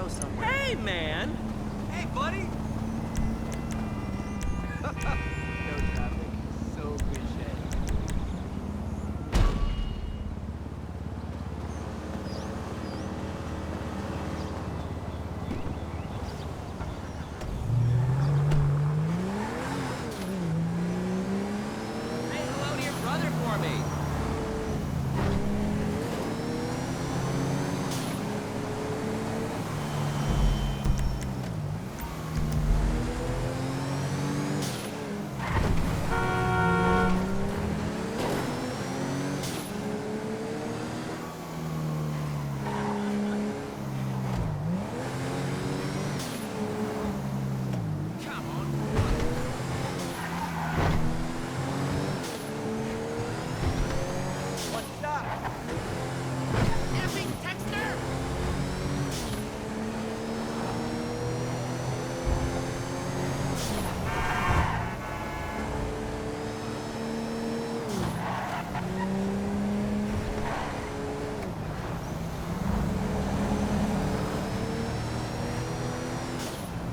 somewhere. Hey, man! Hey, buddy! No traffic. So cliche. Say hello to your brother for me. What's up? Effing Texter!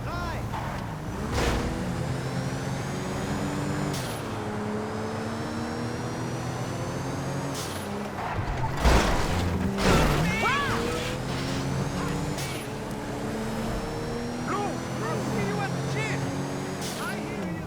Hi! Lou! I'll see you at the gym! I hear you!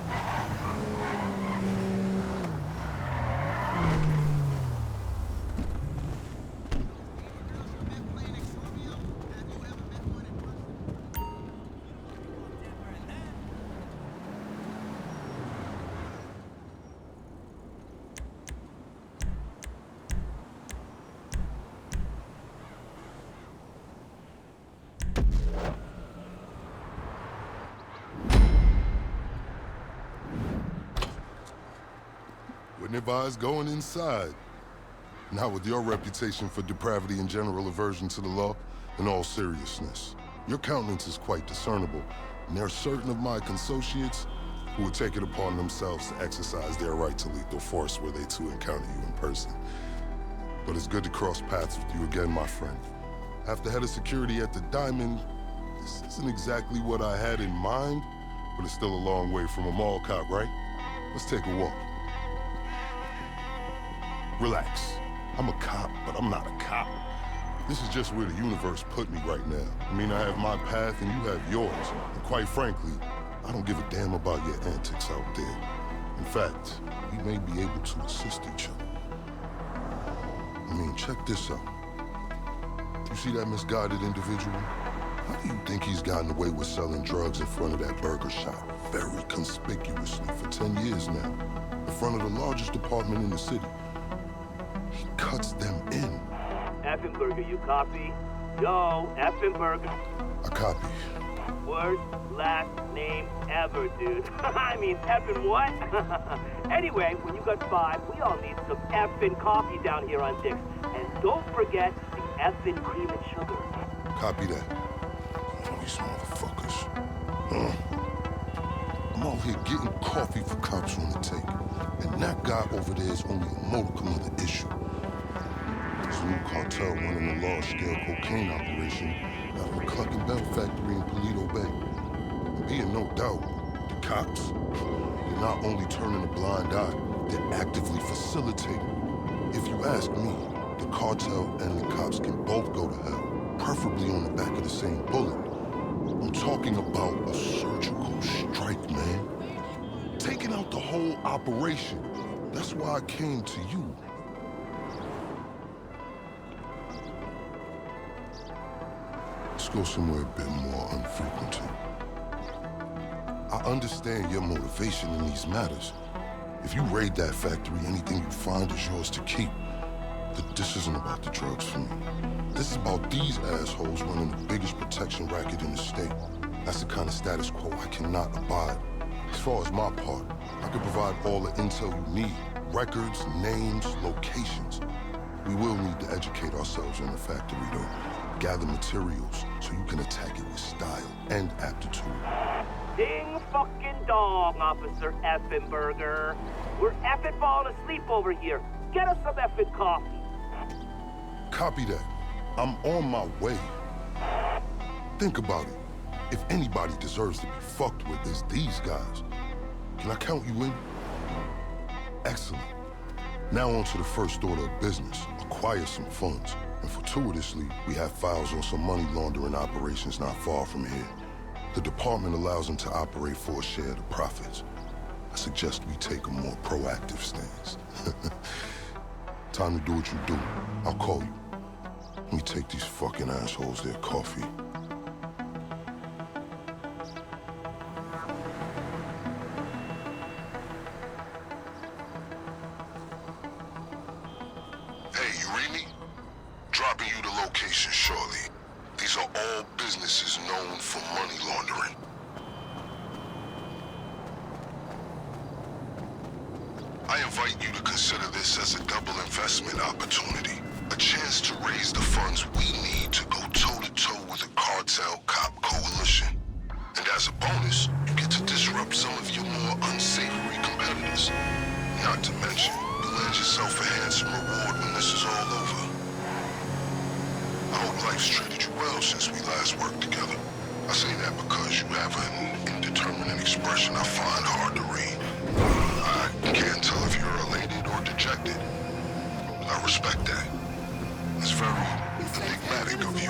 Wouldn't advise going inside. Not with your reputation for depravity and general aversion to the law. In all seriousness, your countenance is quite discernible, and there are certain of my consociates who would take it upon themselves to exercise their right to lethal force were they to encounter you in person. But it's good to cross paths with you again, my friend. After head of security at the Diamond, this isn't exactly what I had in mind, but it's still a long way from a mall cop, right? Let's take a walk. Relax. I'm a cop, but I'm not a cop. This is just where the universe put me right now. I mean, I have my path and you have yours. And quite frankly, I don't give a damn about your antics out there. In fact, we may be able to assist each other. I mean, check this out. You see that misguided individual? How do you think he's gotten away with selling drugs in front of that burger shop very conspicuously for 10 years now? In front of the largest department in the city. He cuts them in. Effenberger, you copy? Yo, Effenberger. I copy. Worst last name ever, dude. I mean, effing what? Anyway, when you got 5, we all need some effing coffee down here on Dick's. And don't forget the effing cream and sugar. Copy that. Oh, these motherfuckers. I'm out here getting coffee for cops on the take. And that guy over there is only a modicum of the issue. This new cartel running a large-scale cocaine operation out of the Cluck and Bell factory in Paleto Bay. And being no doubt, the cops, they're not only turning a blind eye, they're actively facilitating. If you ask me, the cartel and the cops can both go to hell, preferably on the back of the same bullet. I'm talking about a surgical strike, man. Taking out the whole operation. That's why I came to you. Let's go somewhere a bit more unfrequented. I understand your motivation in these matters. If you raid that factory, anything you find is yours to keep. But this isn't about the drugs for me. This is about these assholes running the biggest protection racket in the state. That's the kind of status quo I cannot abide. As far as my part, I can provide all the intel you need. Records, names, locations. We will need to educate ourselves on the factory, though. Gather materials so you can attack it with style and aptitude. Ding fucking dong, Officer Effenberger. We're effing falling asleep over here. Get us some effing coffee. Copy that. I'm on my way. Think about it. If anybody deserves to be fucked with, it's these guys. Can I count you in? Excellent. Now on to the first order of business. Acquire some funds. And fortuitously, we have files on some money laundering operations not far from here. The department allows them to operate for a share of the profits. I suggest we take a more proactive stance. Time to do what you do. I'll call you. Let me take these fucking assholes their coffee. Hey, you read me? Dropping you the location shortly. These are all businesses known for money laundering. I invite you to consider this as a double investment opportunity. A chance to raise the funds we need to go toe-to-toe with a cartel cop coalition. And as a bonus, you get to disrupt some of your more unsavory competitors. Not to mention, you'll land yourself a handsome reward when this is all over. I hope life's treated you well since we last worked together. I say that because you have an indeterminate expression I find hard to read. I can't tell if you're elated or dejected. I respect that. It's very enigmatic of you.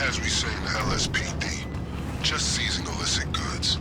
As we say in the LSPD, just seizing illicit goods.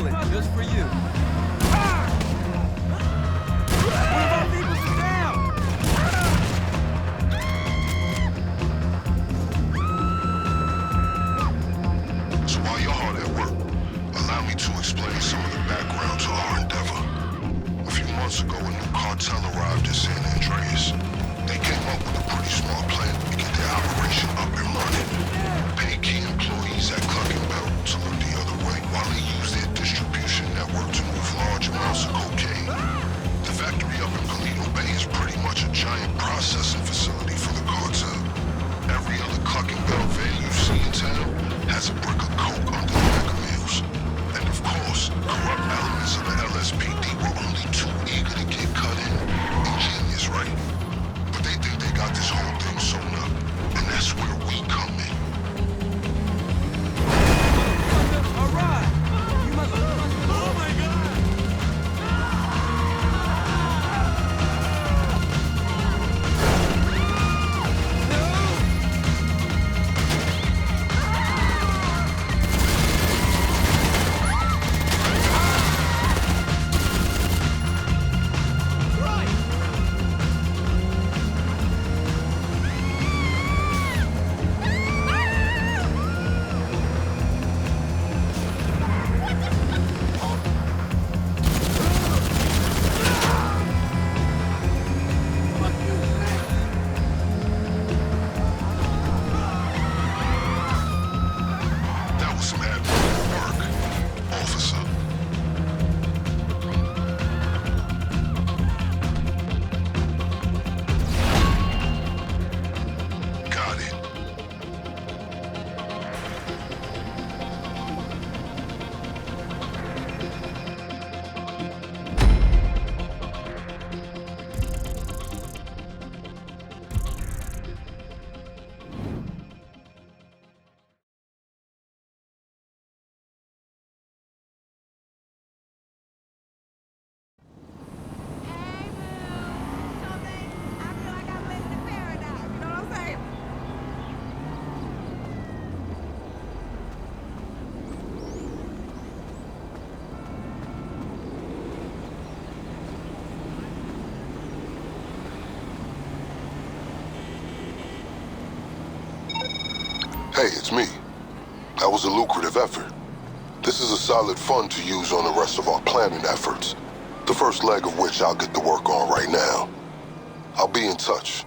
island just for you. One of our peoples is down! So while you're hard at work, allow me to explain some of the background to our endeavor. A few months ago, a new cartel arrived in San Andreas. They came up with a pretty smart plan to get their operation up and running. Pay key employees at Clucking Belt to look the other way while they use their distribution network to move large amounts of cocaine. The factory up in Paleto Bay is pretty much a giant processing facility for the cartel. Every other Clucking Belt van you see in town has a brick of coke under the mega mills. And of course, corrupt elements of the LSPD were only too eager to get cut in. Ingenious, right? But they think they got this whole thing sewn up, and that's where we come in. All right! You must... Oh my God! That was some admirable work, officer. Got it. Hey, boo. Something. I feel like I'm living in paradise. You know what I'm saying? Hey, it's me. That was a lucrative effort. This is a solid fund to use on the rest of our planning efforts. The first leg of which I'll get to work on right now. I'll be in touch.